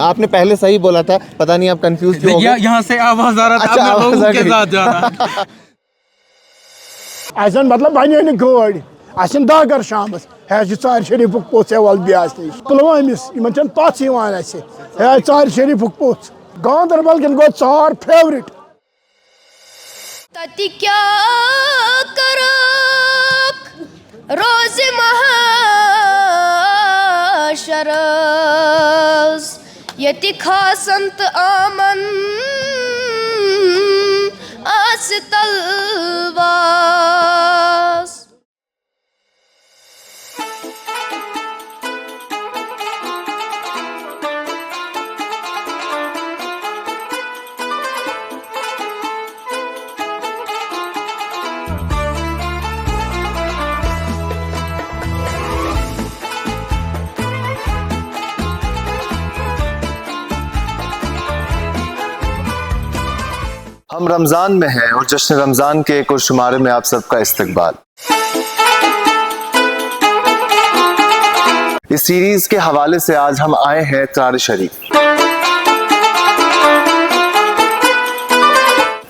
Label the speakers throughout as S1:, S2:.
S1: آپ نے پہلے صحیح بولا تھا, پتہ نہیں آپ کنفیوز کیوں ہو گئے.
S2: یہاں سے آواز آ رہا تھا, آپ نے لوگوں کے ساتھ جانا.
S3: ایسا مطلب بنے نا گاڑی آسن داگر شامس ہے ژارِ شریفُک پوٚژھ ہے وَلہٕ بیٚیہِ نِش پُلوٲمِس یِمن چھنہٕ پژھ یِوان اَسہِ ہے ژارِ شریفُک پوٚژھ گاندربل کٮ۪ن گوٚو ژار فیورِٹ.
S4: تَتہِ کیٛاہ کَرَکھ روزِ محشرس ییٚتہِ کھاسن تہٕ آمن آسہِ تلواس.
S1: ہم رمضان میں ہیں اور جشن رمضان کے ایک اور شمارے میں آپ سب کا استقبال. اس سیریز کے حوالے سے آج ہم آئے ہیں ترار شریف.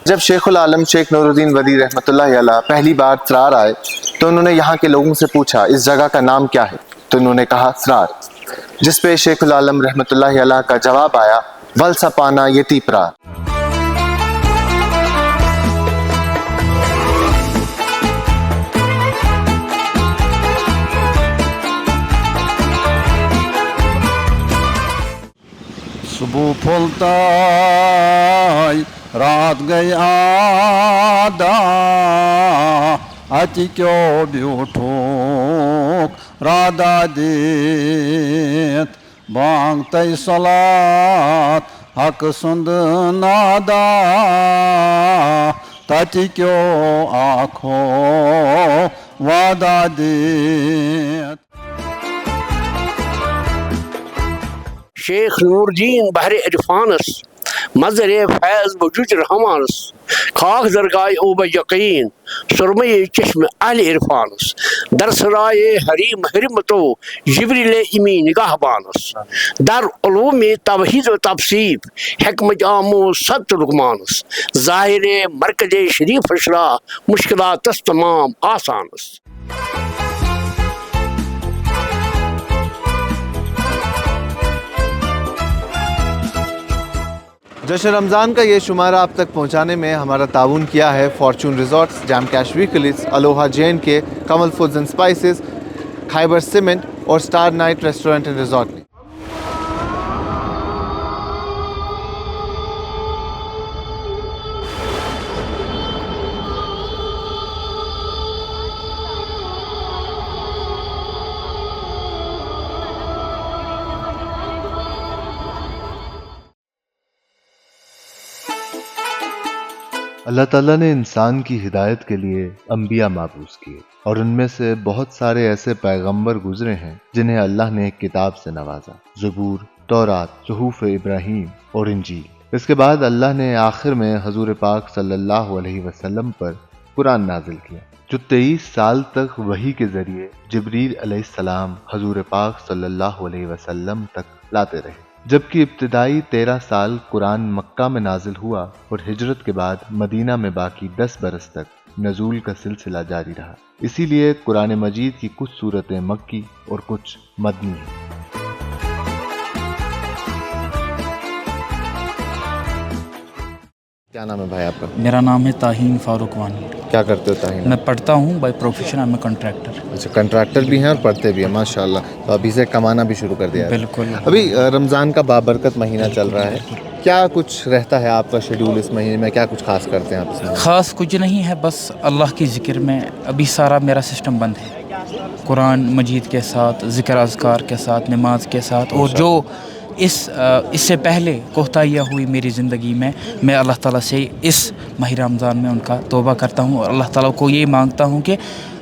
S1: جب شیخ العالم شیخ نور الدین ولی رحمۃ اللہ علیہ پہلی بار ترار آئے تو انہوں نے یہاں کے لوگوں سے پوچھا اس جگہ کا نام کیا ہے, تو انہوں نے کہا ترار, جس پہ شیخ العالم رحمۃ اللہ علیہ کا جواب آیا ول سپانا یتی پرار.
S5: صبح پھولتا رات گئی آدھا اتی کیوں بیوٹھوک رادا دیت بانگتے صلات حق سند نادا تتی کیوں آنکھوں وعدہ دیت.
S6: شیخ نور الدین بحر عرفانس مظہر فیض بجوج رحمانس خاک درگاہ اوب یقین سرمئی چشم اہل عرفانس درسرائے حریم حرمتو جبریل امی نگاہ بانس در علوم توحید و تفسیر حکمت آمو صد رکمانس ظاہر مرکز شریف اشرا مشکلات تمام آسانس.
S1: جشن رمضان کا یہ شمارہ آپ تک پہنچانے میں ہمارا تعاون کیا ہے فارچون ریزورٹس, جام کیش ویکلز, الوہا جین کے, Kamal foods and spices, Khyber cement اور star night restaurant and resort نے. اللہ تعالیٰ نے انسان کی ہدایت کے لیے انبیاء مابعوث کیے اور ان میں سے بہت سارے ایسے پیغمبر گزرے ہیں جنہیں اللہ نے ایک کتاب سے نوازا, زبور, تورات, صحف ابراہیم اور انجیل. اس کے بعد اللہ نے آخر میں حضور پاک صلی اللہ علیہ وسلم پر قرآن نازل کیا جو 23 سال تک وحی کے ذریعے جبریل علیہ السلام حضور پاک صلی اللہ علیہ وسلم تک لاتے رہے, جبکہ ابتدائی 13 سال قرآن مکہ میں نازل ہوا اور ہجرت کے بعد مدینہ میں باقی 10 برس تک نزول کا سلسلہ جاری رہا. اسی لیے قرآن مجید کی کچھ صورتیں مکی اور کچھ مدنی ہیں. کیا نام ہے بھائی آپ کا؟
S2: میرا نام ہے تاہین فاروق وانی.
S1: کیا کرتے ہو تاہین؟
S2: میں پڑھتا ہوں بائی پروفیشن, میں کنٹریکٹر.
S1: اچھا, کنٹریکٹر بھی ہیں اور پڑھتے بھی ہیں, ماشاء اللہ. تو ابھی سے کمانا بھی شروع کر دیا ہے.
S2: بالکل.
S1: ابھی رمضان کا بابرکت مہینہ چل رہا ہے, کیا کچھ رہتا ہے آپ کا شیڈول اس مہینے میں, کیا کچھ خاص کرتے ہیں آپ اس میں؟
S2: خاص کچھ نہیں ہے, بس اللہ کی ذکر میں ابھی سارا میرا سسٹم بند ہے, قرآن مجید کے ساتھ, ذکر اذکار کے ساتھ, نماز کے ساتھ, اور جو اس سے پہلے کوتاہیاں ہوئی میری زندگی میں اللہ تعالیٰ سے اس ماہ رمضان میں ان کا توبہ کرتا ہوں اور اللہ تعالیٰ کو یہ مانگتا ہوں کہ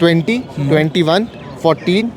S1: 20, 21, 14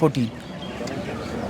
S2: 14।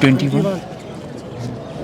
S2: 21।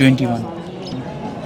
S2: 21।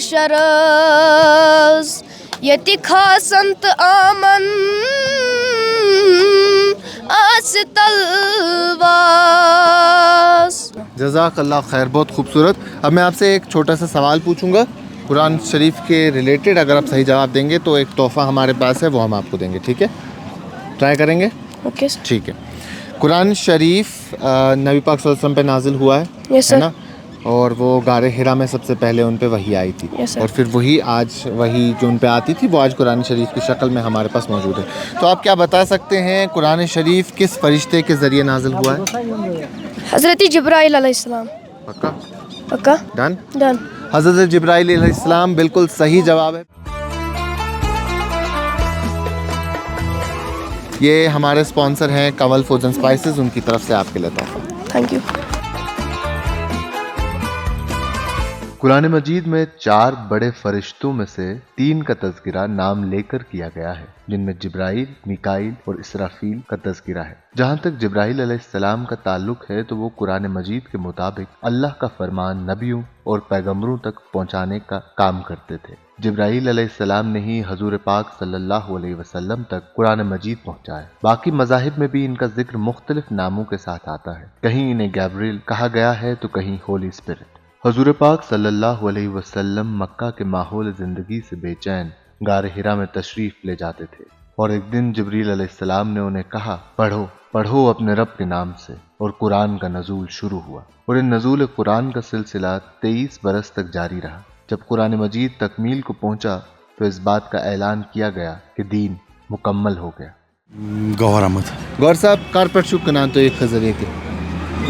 S4: شرز یتی کھاسنت آمن آس تلواس.
S1: جزاک اللہ خیر، بہت خوبصورت. اب میں آپ سے ایک چھوٹا سا سوال پوچھوں گا قرآن شریف کے ریلیٹڈ. اگر آپ صحیح جواب دیں گے تو ایک تحفہ ہمارے پاس ہے، وہ ہم آپ کو دیں گے. ٹھیک ہے، ٹرائی کریں گے؟
S4: اوکے
S1: ٹھیک ہے. قرآن شریف نبی پاک صلی اللہ علیہ وسلم پہ نازل ہوا ہے،
S4: یس
S1: ہے
S4: سر.
S1: نا؟ اور وہ غار حرا میں سب سے پہلے ان پہ وحی آئی تھی،
S4: Yes, sir.
S1: اور پھر وہی آج وہی جو ان پہ آتی تھی وہ آج قرآن شریف کی شکل میں ہمارے پاس موجود ہے. تو آپ کیا بتا سکتے ہیں قرآن شریف کس فرشتے کے ذریعے نازل ہوا ہے؟
S4: حضرت جبرائیل علیہ السلام.
S1: پکا؟
S4: پکا
S1: ڈن.
S4: ڈن.
S1: حضرت جبرائیل علیہ السلام بالکل صحیح جواب ہے. یہ ہمارے اسپانسر ہیں کنول فوڈز اینڈ اسپائسز، ان کی طرف سے آپ کے لیے تحفہ.
S4: Thank you.
S1: قرآن مجید میں 4 بڑے فرشتوں میں سے 3 کا تذکرہ نام لے کر کیا گیا ہے، جن میں جبرائیل، میکائیل اور اسرافیل کا تذکرہ ہے. جہاں تک جبرائیل علیہ السلام کا تعلق ہے تو وہ قرآن مجید کے مطابق اللہ کا فرمان نبیوں اور پیغمبروں تک پہنچانے کا کام کرتے تھے. جبرائیل علیہ السلام نے ہی حضور پاک صلی اللہ علیہ وسلم تک قرآن مجید پہنچایا. باقی مذاہب میں بھی ان کا ذکر مختلف ناموں کے ساتھ آتا ہے، کہیں انہیں گیبریل کہا گیا ہے تو کہیں ہولی اسپرٹ. حضور پاک صلی اللہ علیہ وسلم مکہ کے ماحول زندگی سے بے چین غار حرا میں تشریف لے جاتے تھے، اور ایک دن جبریل علیہ السلام نے انہیں کہا پڑھو پڑھو اپنے رب کے نام سے، اور قرآن کا نزول شروع ہوا. اور ان نزول قرآن کا سلسلہ 23 برس تک جاری رہا. جب قرآن مجید تکمیل کو پہنچا تو اس بات کا اعلان کیا گیا کہ دین مکمل ہو گیا.
S7: گوہر احمد.
S1: گور صاحب کارپیٹ شوق کا نام تو ایک خزرے کے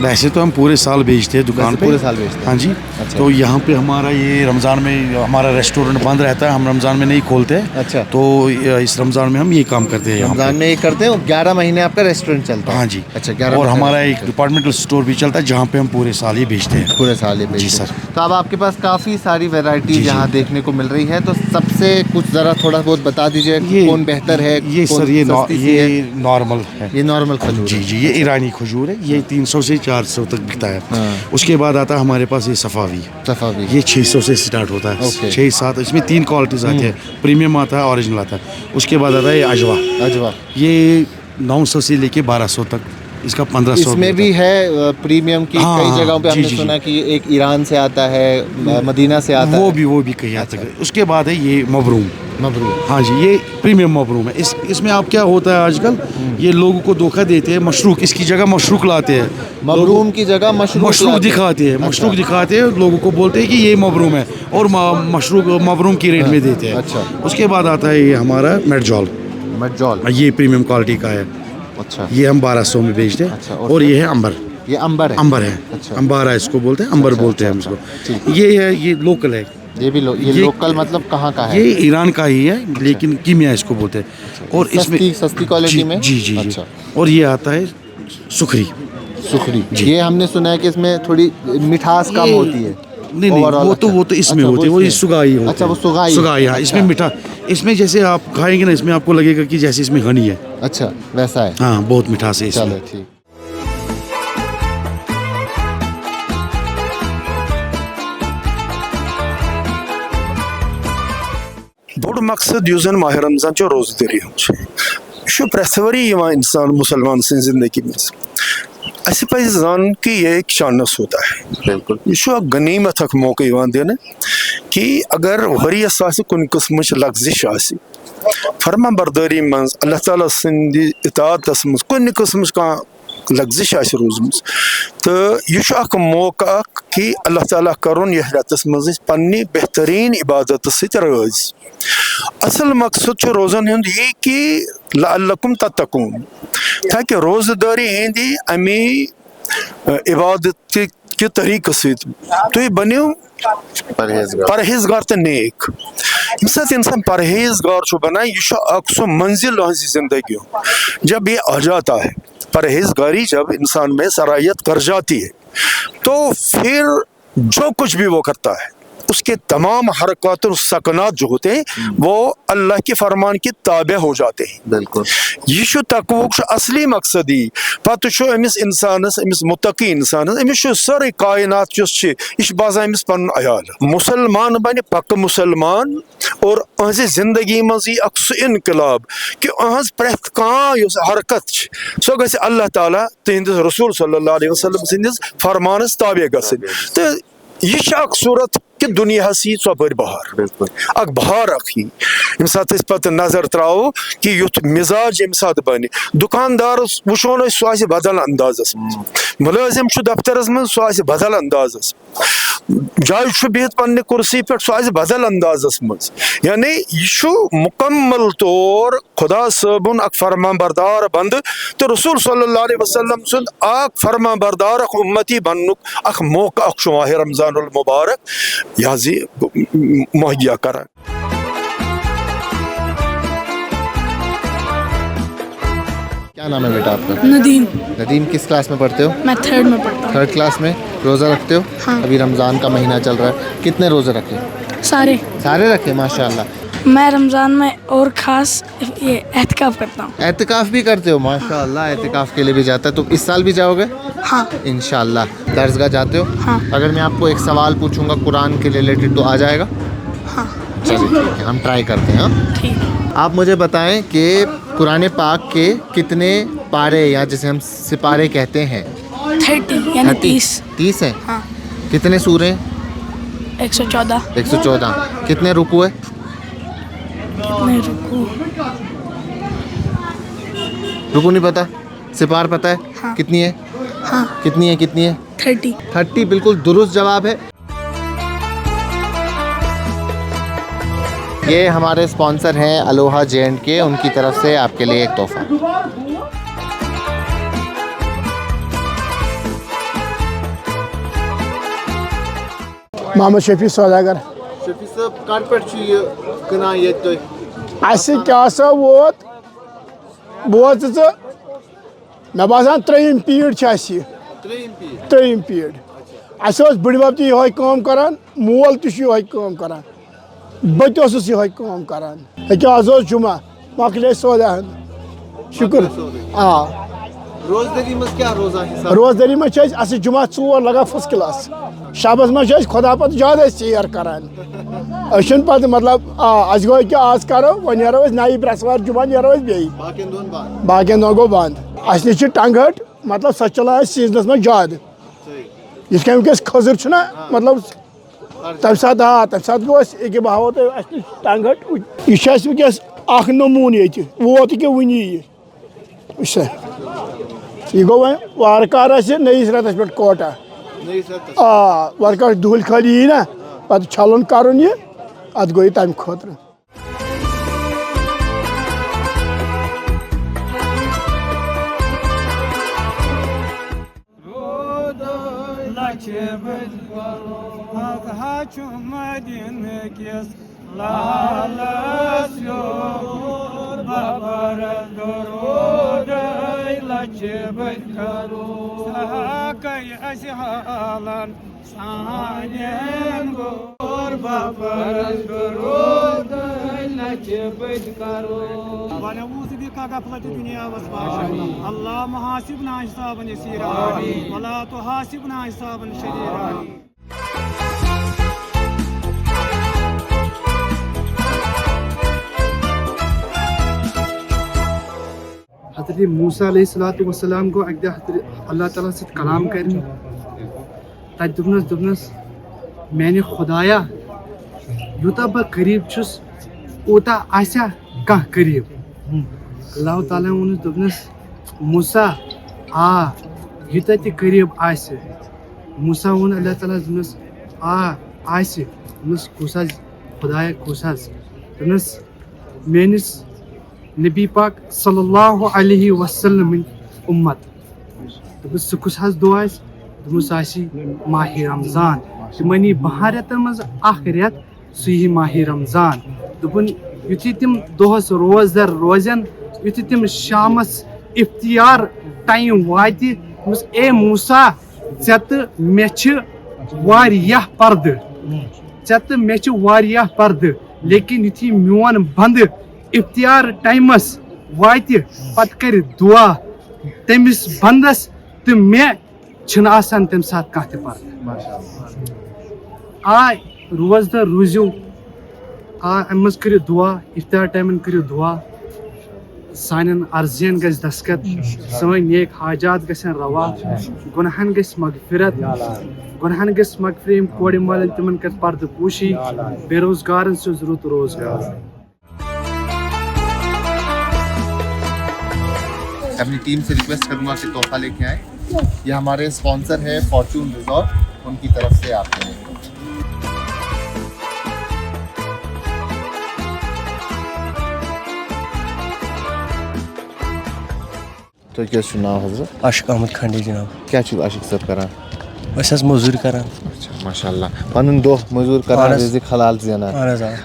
S7: ویسے تو ہم پورے سال بیچتے ہیں دکان پہ.
S1: پورے سال بیچتے ہیں؟
S7: ہاں جی.
S1: اچھا.
S7: تو یہاں پہ ہمارا یہ رمضان میں ہمارا ریسٹورینٹ بند رہتا ہے، ہم رمضان میں نہیں کھولتے.
S1: اچھا.
S7: تو اس رمضان میں ہم یہ کام کرتے ہیں.
S1: رمضان میں یہ کرتے ہیں، 11 مہینے آپ کا ریسٹورینٹ چلتا ہے؟
S7: ہاں جی.
S1: اچھا 11.
S7: اور ہمارا ایک ڈپارٹمنٹل اسٹور بھی چلتا ہے جہاں پہ ہم پورے سال یہ بیچتے ہیں.
S1: پورے سال ہی بیچتے ہیں.
S7: جی سر.
S1: تو اب آپ کے پاس کافی ساری ویرائٹی
S7: جی
S1: یہاں دیکھنے کو مل رہی ہے، تو سب سے کچھ ذرا تھوڑا بہت بتا دیجیے کون بہتر ہے؟
S7: یہ سر یہ نارمل ہے.
S1: یہ نارمل کھجور.
S7: جی جی یہ ایرانی کھجور ہے. یہ 300 سے 400 تک بکتا ہے. اس کے بعد آتا ہے ہمارے پاس یہ صفاوی. یہ 600 سے سٹارٹ ہوتا ہے. 6-7 اس میں 3 کوالٹیز آتی ہے، پریمیم آتا ہے، اوریجنل آتا ہے. اس کے بعد آتا ہے یہ اجوا. یہ 900 سے لے کے 1200 تک. اس کا 1500.
S1: اس میں بھی ہے پریمیم کی. کئی جگہوں پہ ہم نے سنا کہ ایک ایران سے آتا ہے، مدینہ سے آتا ہے.
S7: وہ بھی کہیں آتا ہے. اس کے بعد ہے یہ مبروم. ہاں جی یہ پریمیم مبروم ہے. اس میں آپ کیا ہوتا ہے آج کل یہ لوگوں کو دھوکہ دیتے ہیں، مشروق اس کی جگہ مشروق لاتے ہیں.
S1: مبروم کی جگہ مشروق
S7: دکھاتے ہیں. مشروق دکھاتے ہیں، لوگوں کو بولتے ہیں کہ یہ مبروم ہے، اور مشروق مبروم کی ریٹ میں دیتے ہیں.
S1: اچھا.
S7: اس کے بعد آتا ہے یہ ہمارا میڈجول. یہ پریمیم کوالٹی کا ہے.
S1: اچھا.
S7: یہ ہم 1200 میں بیچتے ہیں. اور یہ ہے امبر.
S1: یہ امبر ہے.
S7: امبارا اس کو بولتے ہیں، امبر بولتے ہیں ہم اس کو. یہ ہے یہ لوکل ہے.
S1: یہ بھی یہ لوکل مطلب کہاں کا ہے؟
S7: یہ ایران کا ہی ہے، لیکن کیمیا اس کو بولتے ہیں. اور اس میں
S1: سستی کوالٹی میں.
S7: جی. اور یہ آتا ہے سکھری.
S1: یہ ہم نے سنا ہے کہ اس میں تھوڑی مٹھاس کم ہوتی ہے.
S7: نہیں وہ تو اس میں ہوتی ہے، وہ سگائی ہوتی ہے.
S1: اچھا وہ سگائی.
S7: ہاں اس میں میٹھا. اس میں جیسے آپ کھائیں گے نا، اس میں آپ کو لگے گا کہ جیسے اس میں ہنی ہے.
S1: اچھا ویسا ہے.
S7: ہاں بہت مٹھاس ہے اس میں.
S1: چلو ٹھیک.
S8: بوڑ مقصد اس زن ماہ رمضان چو روزہ داری یہ پریت ؤری انسان مسلمان سن زندگی مز اس پہ زان کہ یہ ایک چانس ہوتا ہے.
S1: بالکل.
S8: یہ غنیمت اخ موقع دن کہ اگر ؤریس کن قسم لغزش فرما برداری من اللہ تعالیٰ سند اطاعتس مز کن قسم لغزش روزم تو یہ موقع کہ اللہ تعالیٰ کرن یہ رتس مز پنہ بہترین عبادت ست رز. اصل مقصد روزن ہند یہ کہ لعلکم تتقون، تاکہ روزہ داری ہندی امی عبادت کے طریقہ ست تھی بنو پرہیزگار تو نیک. یم سات انسان پرہیزگار بنان یہ سو منزل زندگی جب یہ آ جاتا ہے. پرہیزگاری جب انسان میں صلاحیت کر جاتی ہے تو پھر جو کچھ بھی وہ کرتا ہے اس کے تمام حرکات اور سکنات جو ہوتے ہیں وہ اللہ کے فرمان کے تابع ہو جاتے ہیں.
S1: بالکل
S8: یہ شو تقوی اصلی مقصد ہی پتہ شو امس انسانس امس متقی انسانس امس شو ساری کائنات جس یہ باسان امس پن عیال مسلمان بن پک مسلمان اور اہذ زندگی مز اخ سہ انقلاب کہ اہذ پریت کان حرکت سو گژھِ اللہ تعالیٰ تہندس رسول صلی اللہ علیہ وسلم سندس فرمانس تابع گژھن تو یہ اخ صورت کہ دنیا سی ژۄپٲرۍ بہار اخ بہار اخ یم سات پتہ نظر تراو کہ یُتھ مزاج یم سات بنہِ دکاندارس وچھون سہ آسہِ بدل اندازس ملٲزم چھُ دفترس منٛز سہ آسہِ بدل اندازس جاے چھُ بِہِتھ پننہِ کُرسی پٮ۪ٹھ سہ آسہِ بدل اندازس منٛز یعنی یہ چھُ مکمل طور خدا صٲبُن اکھ فرمان بردار بندٕ تہٕ رسول صلی اللہ علیہ وسلم سُنٛد اکھ فرمان بردار اکھ اُمتی بننُک اکھ موقع اکھ چھُ ماہ رمضان المبارک یہ مہیا کران.
S1: کیا نام ہے بیٹا آپ کا؟
S9: ندیم.
S1: ندیم کس کلاس میں پڑھتے ہو؟
S9: میں 3rd میں پڑھتا ہوں.
S1: 3rd کلاس میں. روزہ رکھتے ہو؟
S9: ہاں.
S1: ابھی رمضان کا مہینہ چل رہا ہے, کتنے روزے رکھے؟
S9: سارے
S1: رکھے ماشاء اللہ.
S9: میں رمضان میں اور خاص یہ اعتکاف کرتا ہوں.
S1: اعتکاف بھی کرتے ہو ماشاء اللہ, اعتکاف کے لیے بھی جاتا ہے. تو اس سال بھی جاؤ گے؟
S9: ہاں
S1: انشاءاللہ. درسگاہ جاتے ہو؟
S9: ہاں.
S1: اگر میں آپ کو ایک سوال پوچھوں گا قرآن کے ریلیٹڈ تو آ جائے گا؟
S9: ہاں
S1: چلیے ٹھیک ہے, ہم ٹرائی کرتے ہیں.
S9: ٹھیک.
S1: آپ مجھے بتائیں کہ قرآن پاک کے کتنے پارے یا جسے ہم سپارے کہتے ہیں؟
S9: 30 یعنی
S1: 30 ہیں.
S9: ہاں.
S1: کتنے سورے؟
S9: 114.
S1: 114. کتنے رکوع ہے؟
S9: کتنے رکوع؟
S1: رکوع نہیں پتا, سپار پتہ ہے؟
S9: ہاں.
S1: کتنی ہے؟
S9: ہاں
S1: کتنی ہے؟
S9: 30.
S1: بالکل درست جواب ہے. یہ ہمارے اسپانسر ہیں الوہا J&K, ان کی طرف سے آپ کے لیے ایک تحفہ.
S3: محمد شفیع سوداگر.
S1: شفیع صاحب کر پٮ۪ٹھ چھُ یہِ کٕنان ییٚتہِ تُہۍ؟
S3: اَسہِ کیٛاہ سا ووت بوز ژٕ مےٚ باسان 3یم پیٖڈ چھِ اَسہِ یہِ. 3یم پیٖڈ. اَسہِ اوس بٕڈِبب تہِ یِہوے کٲم کران, مول تہِ چھُ یِہوے کٲم کران, بہٕ تہِ اوسُس یِہوے کٲم کران. أکیٛاہ آز اوس جُمعہ مۄکلے سودا ہن. شُکُر. آ
S1: روزدٔری منٛز کیٛاہ روزان حِساب؟
S3: روزدٔری منٛز چھِ أسۍ اَسہِ جُمعہ 4 لگان فٔسٹ کلاس. شبس منٛز چھِ أسۍ خۄدا پتہٕ زیادٕ سیر کران. أسۍ چھِنہٕ پتہٕ مطلب اَسہِ گوٚو أکیٛاہ آز کرو وۄنۍ نیرو أسۍ نَیہِ برٛٮ۪سوار جُمعہ نیرو أسۍ بیٚیہِ. باقین دۄہن گوٚو بنٛد. اَسہِ نِش چھِ ٹنٛگہٕ ہٹ مطلب سۄ چھِ چلان اَسہِ سیٖزنس منٛز زیادٕ. یِتھ کٔنۍ وٕنکیٚس کھٔزٕر چھُنہ مطلب تمہِ ساتہٕ گوٚو اَسہِ أکیٛاہ بہٕ ہاوو تۄہہِ اَسہِ نِش ٹنٛگہٕ ہٹ. یہِ چھُ اَسہِ وٕنکیٚس اکھ نموٗنہٕ ییٚتہِ ووت أکیٛاہ وُنی یہِ وٕچھ سا. یہ گو وۄنۍ وارٕ کارٕ اَسہِ نٔیِس رٮ۪تس پٮ۪ٹھ کوٹا. وارٕ کارٕ دُہٕلۍ خٲلی یی نا پتہٕ چھلُن کرُن یہِ اتھ گوٚو یہِ تمہِ خٲطرٕ.
S10: اللہ محاسبنا حسابا یسیرا ولا تحاسبنا حسابا شدیدا.
S11: حضرت موسیٰ علیہ الصلوۃ والسلام کو اکہ دۄہ اللہ تعالیٰ سۭتۍ کلام کرنہِ تتہِ دوٚپنس میانہِ خۄدایا یوٗتاہ بہٕ قریٖب چھُس اوٗتاہ آسیا کانٛہہ قریٖب. اللہ تعالیٰ ووٚنُس دوٚپنس موسیٰ آ یوٗتاہ تہِ قریٖب آسہِ. موسیٰ ووٚن اللہ تعالیٰ دوٚپنس آ آسہِ. دوٚپنس کُس حظ خۄدایا کُس حظ؟ دوٚپنس میٲنِس نبی پاک صلی اللہ علیہ وسلم اُمت. دوٚپُس سُہ کُس حظ دۄہ آسہِ؟ دوٚپمُس آسہِ ماہِ رمضان. تِمن یی 12 رٮ۪تن منٛز اکھ رٮ۪تھ سُہ یی ماہِ رمضان. دوٚپُن یُتھُے تِم دۄہس روزدر روزن یُتھُے تِم شامس افتیار ٹایم واتہِ اے موسیٰ ژےٚ تہٕ مےٚ چھِ واریاہ پردٕ. ژےٚ تہٕ مےٚ چھِ واریاہ پردٕ لیکن یُتھُے میون بندٕ افتیار ٹایمس واتہِ پتہٕ کرِ دعا تٔمِس بندس تہٕ مےٚ چھِنہٕ آسان تمہِ ساتہٕ کانٛہہ تہِ پردٕ. آ روزدر روٗزِو, آ امہِ منٛز کٔرِو دعا, افتیار ٹایمن کٔرِو دعا, سانٮ۪ن عرضین گژھِ دستخط, سٲنۍ نیک حاجات گژھن روا, گۄنہن گژھِ مغفرت, گۄنہن گژھِ مغفرت, یِم کورِ مالٮ۪ن تِمن کرِ پردٕ پوشی, بے روزگارن سوز رُت روزگار.
S1: اپنی ٹیم سے ریکویسٹ کروں گا کہ تحفہ لے کے آئیں. یہ ہمارے اسپانسر ہے فارچون ریزورٹ, ان کی طرف سے آپ کو تو کیا ناو حضرت؟
S12: عاشق احمد کھنڈی جناب.
S1: کیا چھو عاشق صاحب کران؟
S12: أسۍ حظ موٚزوٗرۍ کران.
S1: اچھا ماشاء اللہ, پنُن دۄہ موٚزوٗر کران, رزق حلال زینان.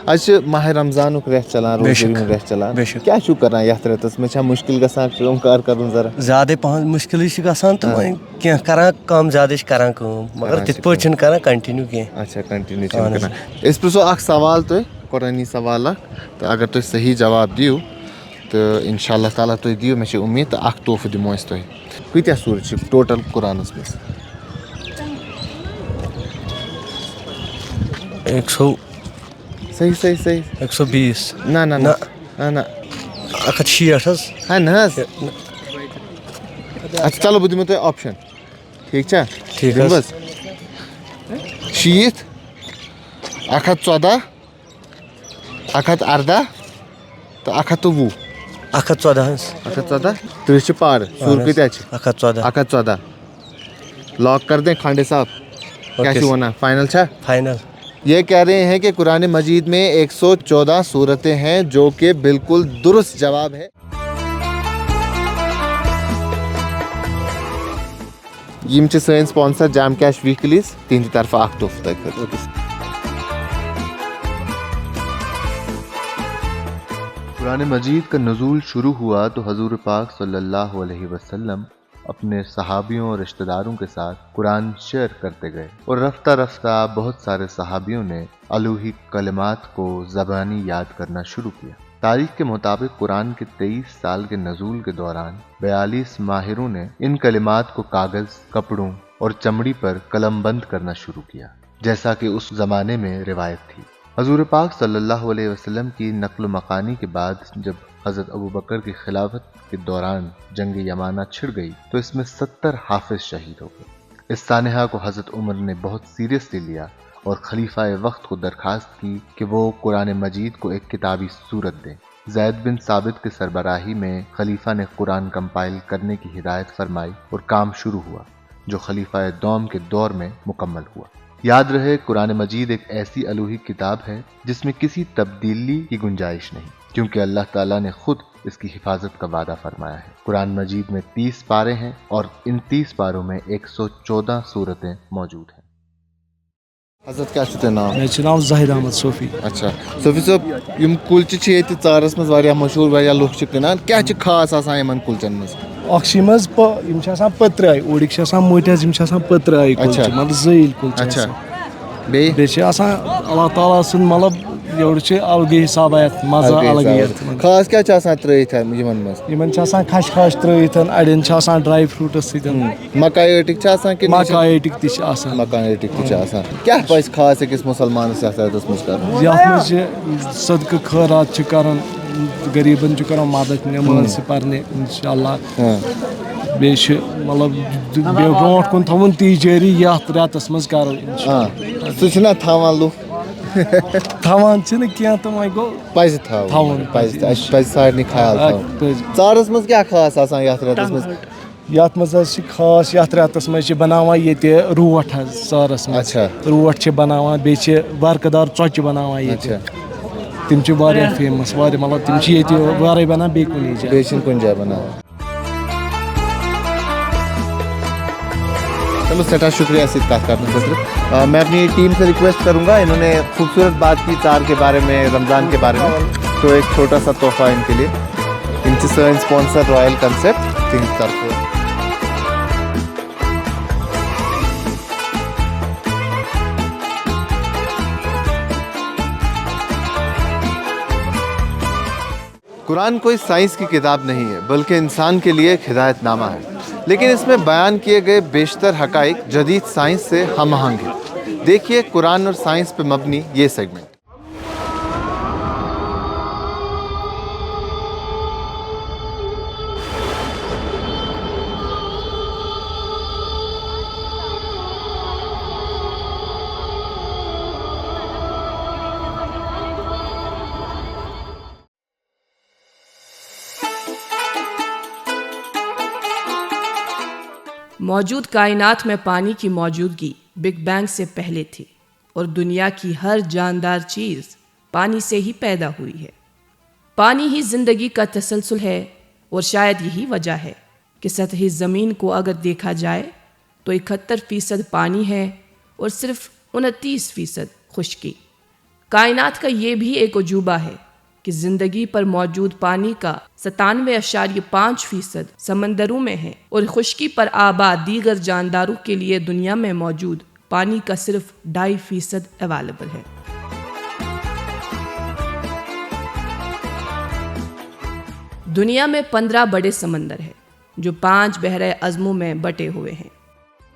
S1: آز چھِ ماہِ رمضانُک رٮ۪تھ چلان, روزدٔری ہُنٛد رٮ۪تھ چلان, کیٛاہ چھُو کران یتھ رٮ۪تس منٛز؟ چھا مُشکل گژھان کٲم کار کرُن ذرا؟
S12: زیادے پہن مُشکلٕے چھِ گژھان تہٕ وۄنۍ کینٛہہ کران کم زیادے چھِ کران کٲم, مگر تِتھ پٲٹھۍ چھِنہٕ کران کنٹِنیوٗ کینٛہہ.
S1: اچھا کنٹِنیوٗ چھِنہٕ کران. أسۍ پرٛژھو اکھ سوال تۄہہِ, قۄرٲنی سوال اکھ, تہٕ اگر تُہۍ صحیح جواب دِیِو تہٕ انشاء اللہ تعالیٰ تُہۍ دِیِو, مےٚ چھِ اُمید, تہٕ اکھ تحفہٕ دِمو أسۍ تۄہہِ. کۭتیاہ سوٗرٕ چھِ ٹوٹل قرآنس منٛز؟
S12: 120.
S1: نہ نہ نہ
S12: 160 حظ.
S1: ہا نہ حظ. اچھا چلو بہٕ دِمو تۄہہِ آپشن, ٹھیٖک چھا؟
S12: ٹھیٖک
S1: حظ. 60, 114, 118 تہٕ 120.
S12: 114 حظ.
S1: 114 تٕرٛہ چھِ پارٕ, سوٗر کۭتیاہ چھِ؟
S12: 114.
S1: 114 لاک کر دیں کھانڈے صاحب, کیا چھُو وَنان, فائنل چھا؟
S12: فائنل.
S1: یہ کہہ رہے ہیں کہ قرآن مجید میں 114 صورتیں ہیں, جو کہ بالکل درست جواب ہے. یم چھِ سٲنۍ سپانسر جام کیش ویٖکلیٖز, تِہنٛدِ طرفہٕ اکھ تحفہٕ تۄہہِ خٲطرٕ. قرآن مجید کا نزول شروع ہوا تو حضور پاک صلی اللہ علیہ وسلم اپنے صحابیوں اور رشتہ داروں کے ساتھ قرآن شیئر کرتے گئے, اور رفتہ رفتہ بہت سارے صحابیوں نے الوہی کلمات کو زبانی یاد کرنا شروع کیا. تاریخ کے مطابق قرآن کے 23 سال کے نزول کے دوران 42 ماہروں نے ان کلمات کو کاغذ, کپڑوں اور چمڑی پر قلم بند کرنا شروع کیا, جیسا کہ اس زمانے میں روایت تھی. حضور پاک صلی اللہ علیہ وسلم کی نقل و مکانی کے بعد جب حضرت ابو بکر کی خلافت کے دوران جنگ یمامہ چھڑ گئی تو اس میں 70 حافظ شہید ہو گئے. اس سانحہ کو حضرت عمر نے بہت سیریسلی لیا اور خلیفہ وقت کو درخواست کی کہ وہ قرآن مجید کو ایک کتابی صورت دیں. زید بن ثابت کے سربراہی میں خلیفہ نے قرآن کمپائل کرنے کی ہدایت فرمائی اور کام شروع ہوا, جو خلیفہ دوم کے دور میں مکمل ہوا. یاد رہے, قرآن مجید ایک ایسی الوہی کتاب ہے جس میں کسی تبدیلی کی گنجائش نہیں, کیونکہ اللہ تعالیٰ نے خود اس کی حفاظت کا وعدہ فرمایا ہے. قرآن مجید میں 30 پارے ہیں اور ان 30 پاروں میں 114 صورتیں موجود ہیں. حضرت کیا چھُ تۄہہِ ناو؟
S13: مےٚ چھُ ناو زاہد احمد صوفی.
S1: اچھا صوفی صٲب, یِم کُلچہِ چھِ ییٚتہِ ژارَس منٛز واریاہ مشہوٗر, واریاہ لُکھ چھِ کٕنان, کیٛاہ چھِ خاص آسان یِمن کُلچن منٛز؟
S13: اکھ چھِ یِم حظ یِم چھِ آسان پٔترٲے, اوڑٕکۍ چھِ آسان مٔٹۍ حظ, یِم چھِ آسان پٔترٲے کُلچہِ, مطلب زٲیِل کُلچہِ. بیٚیہِ چھِ آسان اللہ تعالیٰ سُنٛد مطلب یورٕ چھِ الگٕے حِسابا یَتھ مزٕ الگٕے یَتھ.
S1: خاص کیٛاہ چھِ آسان ترٛٲیِتھ یِمن منٛز؟
S13: یِمن چھِ آسان کھش ترٛٲیِتھ, اَڑٮ۪ن چھِ آسان ڈراے فرٛوٗٹس سۭتۍ.
S1: مکاے ٲٹِکۍ چھِ آسان کِنہٕ
S13: مکاے ٲٹِکۍ تہِ چھِ آسان.
S1: مکاے ٲٹِکۍ تہِ چھِ آسان. کیٛاہ پَزِ خاص أکِس مُسلمانس یتھ رٮ۪تس منٛز کرُن؟
S13: یتھ منٛز چھِ صدقہٕ خٲرات چھِ کران, غریٖبن چھِ کران مدد, نٮ۪ماز چھِ پرنہِ انشاء اللہ. بیٚیہِ چھِ مطلب برونٛٹھ کُن تھاوُن تی جٲری یتھ رٮ۪تس منٛز کرو.
S1: سُہ چھُنہ تھاوان لُکھ؟
S13: تھاوان چھِنہٕ کینٛہہ تہٕ وۄنۍ گوٚو
S1: پزِ تھاوُن, اَسہِ پزِ سارنٕے خیال تھاوُن. ژارس منٛز کیٛاہ خاص آسان یتھ رٮ۪تس منٛز؟
S13: یتھ منٛز حظ چھِ خاص, یتھ رٮ۪تس منٛز چھِ بناوان ییٚتہِ روٹھ حظ ژارس منٛز. روٹھ چھِ بناوان, بیٚیہِ چھِ ورقہٕ دار ژۄچہِ بناوان ییٚتہِ, تِم چھِ واریاہ فیمس, واریاہ مطلب تِم چھِ ییٚتہِ ورٲے بنان بیٚیہِ کُنی جایہِ.
S1: بیٚیہِ چھِنہٕ کُنہِ جایہِ بناوان. چلو سٹھا شکریہ اس بات کرنے خاطر. میں اپنی ٹیم سے ریکویسٹ کروں گا, انہوں نے خوبصورت بات کی ژار کے بارے میں, رمضان کے بارے میں, تو ایک چھوٹا سا تحفہ ان کے لیے. ان سے سٲنۍ سپانسر رائل کنسپٹ, تہنٛدِ طرفہٕ. قرآن کوئی سائنس کی کتاب نہیں ہے بلکہ انسان کے لیے ایک ہدایت نامہ ہے، لیکن اس میں بیان کیے گئے بیشتر حقائق جدید سائنس سے ہم آہنگ ہیں۔ دیکھیے قرآن اور سائنس پہ مبنی یہ سیگمنٹ۔
S14: موجود کائنات میں پانی کی موجودگی بگ بینگ سے پہلے تھی اور دنیا کی ہر جاندار چیز پانی سے ہی پیدا ہوئی ہے۔ پانی ہی زندگی کا تسلسل ہے اور شاید یہی وجہ ہے کہ سطحی زمین کو اگر دیکھا جائے تو 71% پانی ہے اور صرف 29% خشکی۔ کائنات کا یہ بھی ایک عجوبہ ہے کہ زندگی پر موجود پانی کا 97.5% سمندروں میں ہے اور خشکی پر آباد دیگر جانداروں کے لیے دنیا میں موجود پانی کا صرف 2.5% اویلیبل ہے۔ دنیا میں 15 بڑے سمندر ہیں جو 5 بحرۂ اعظموں میں بٹے ہوئے ہیں: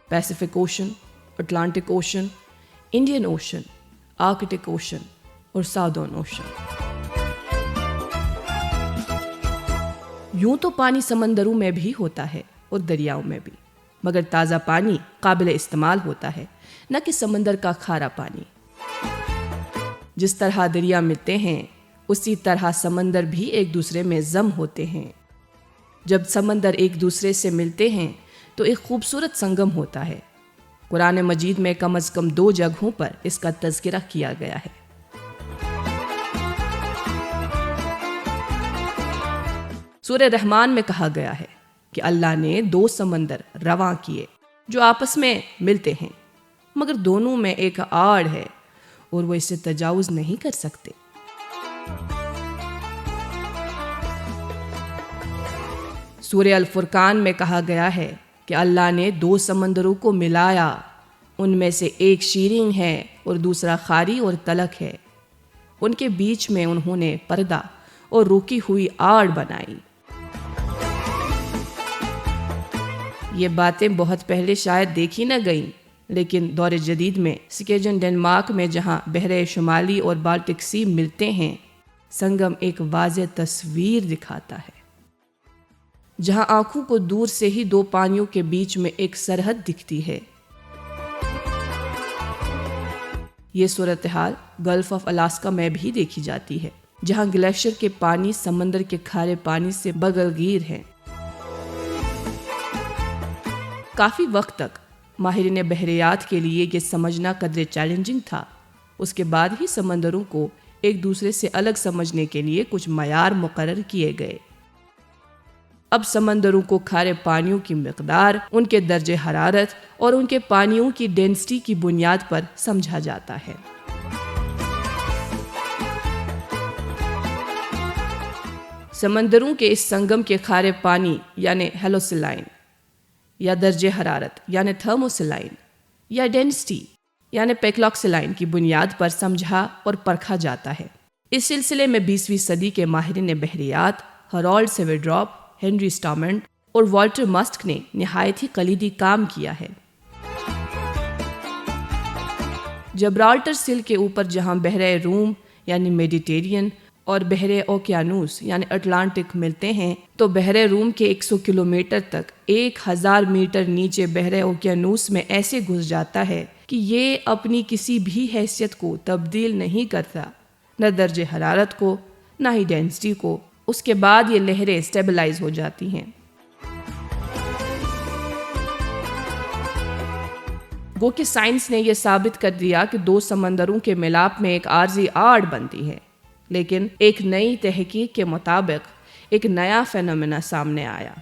S14: Pacific ocean, Atlantic ocean, Indian ocean, Arctic ocean اور ساؤدرن اوشن۔ یوں تو پانی سمندروں میں بھی ہوتا ہے اور دریاؤں میں بھی، مگر تازہ پانی قابل استعمال ہوتا ہے، نہ کہ سمندر کا کھارا پانی۔ جس طرح دریا ملتے ہیں اسی طرح سمندر بھی ایک دوسرے میں ضم ہوتے ہیں۔ جب سمندر ایک دوسرے سے ملتے ہیں تو ایک خوبصورت سنگم ہوتا ہے۔ قرآن مجید میں کم از کم 2 جگہوں پر اس کا تذکرہ کیا گیا ہے۔ سورہ رحمان میں کہا گیا ہے کہ اللہ نے 2 سمندر رواں کیے جو آپس میں ملتے ہیں، مگر دونوں میں ایک آڑ ہے اور وہ اسے تجاوز نہیں کر سکتے۔ سورہ الفرقان میں کہا گیا ہے کہ اللہ نے 2 سمندروں کو ملایا، ان میں سے ایک شیرین ہے اور دوسرا خاری اور تلخ ہے، ان کے بیچ میں انہوں نے پردہ اور روکی ہوئی آڑ بنائی۔ یہ باتیں بہت پہلے شاید دیکھی نہ گئیں، لیکن دور جدید میں سکیجن ڈنمارک میں جہاں بحر شمالی اور بالٹک سی ملتے ہیں، سنگم ایک واضح تصویر دکھاتا ہے۔ جہاں آنکھوں کو دور سے ہی 2 پانیوں کے بیچ میں ایک سرحد دکھتی ہے۔ یہ صورتحال گلف آف الاسکا میں بھی دیکھی جاتی ہے، جہاں گلیشیئر کے پانی سمندر کے کھارے پانی سے بغلگیر ہیں۔ کافی وقت تک ماہرین بحریات کے لیے یہ سمجھنا قدرے چیلنجنگ تھا۔ اس کے بعد ہی سمندروں کو ایک دوسرے سے الگ سمجھنے کے لیے کچھ معیار مقرر کیے گئے۔ اب سمندروں کو کھارے پانیوں کی مقدار، ان کے درجہ حرارت اور ان کے پانیوں کی ڈینسٹی کی بنیاد پر سمجھا جاتا ہے۔ سمندروں کے اس سنگم کے کھارے پانی یعنی ہیلوسلائن یا درجہ حرارت یعنی تھرموسلائن یا ڈینسٹی یعنی پیکلاکسلائن کی بنیاد پر سمجھا اور پرکھا جاتا ہے۔ اس سلسلے میں 20ویں صدی کے ماہرین بحریات ہرالڈ سیویڈراپ، ہنری سٹامنٹ اور والٹر مسک نے نہایت ہی کلیدی کام کیا ہے۔ جبرالٹر سل کے اوپر جہاں بحر روم یعنی میڈیٹیرین اور بحر اوقیانوس یعنی اٹلانٹک ملتے ہیں، تو بحر روم کے 100 کلومیٹر تک 1000 میٹر نیچے بحر اوقیانوس میں ایسے گھس جاتا ہے کہ یہ اپنی کسی بھی حیثیت کو تبدیل نہیں کرتا، نہ درجہ حرارت کو نہ ہی ڈینسٹی کو۔ اس کے بعد یہ لہریں اسٹیبلائز ہو جاتی ہیں۔ گو کہ سائنس نے یہ ثابت کر دیا کہ 2 سمندروں کے ملاپ میں ایک عارضی آڑ بنتی ہے، لیکن ایک نئی تحقیق کے مطابق ایک نیا فینومینا سامنے آیا،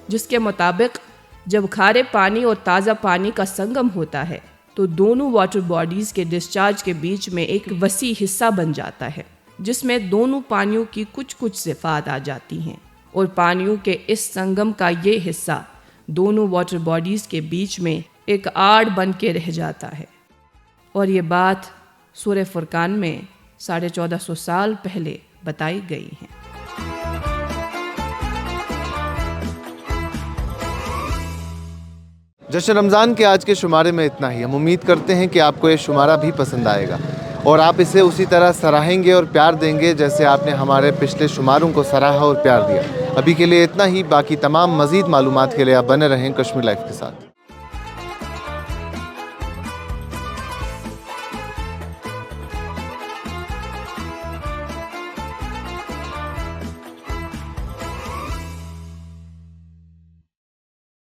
S14: جس کے مطابق جب کھارے پانی اور تازہ پانی کا سنگم ہوتا ہے تو دونوں واٹر باڈیز کے ڈسچارج کے بیچ میں ایک وسیع حصہ بن جاتا ہے، جس میں دونوں پانیوں کی کچھ صفات آ جاتی ہیں، اور پانیوں کے اس سنگم کا یہ حصہ دونوں واٹر باڈیز کے بیچ میں ایک آڑ بن کے رہ جاتا ہے۔ اور یہ بات سورہ فرقان میں 1450 سال پہلے بتائی گئی ہیں۔
S1: جشن رمضان کے آج کے شمارے میں اتنا ہی۔ ہم امید کرتے ہیں کہ آپ کو یہ شمارہ بھی پسند آئے گا اور آپ اسے اسی طرح سراہیں گے اور پیار دیں گے جیسے آپ نے ہمارے پچھلے شماروں کو سراہا اور پیار دیا۔ ابھی کے لیے اتنا ہی، باقی تمام مزید معلومات کے لیے آپ بنے رہیں کشمیر لائف کے ساتھ۔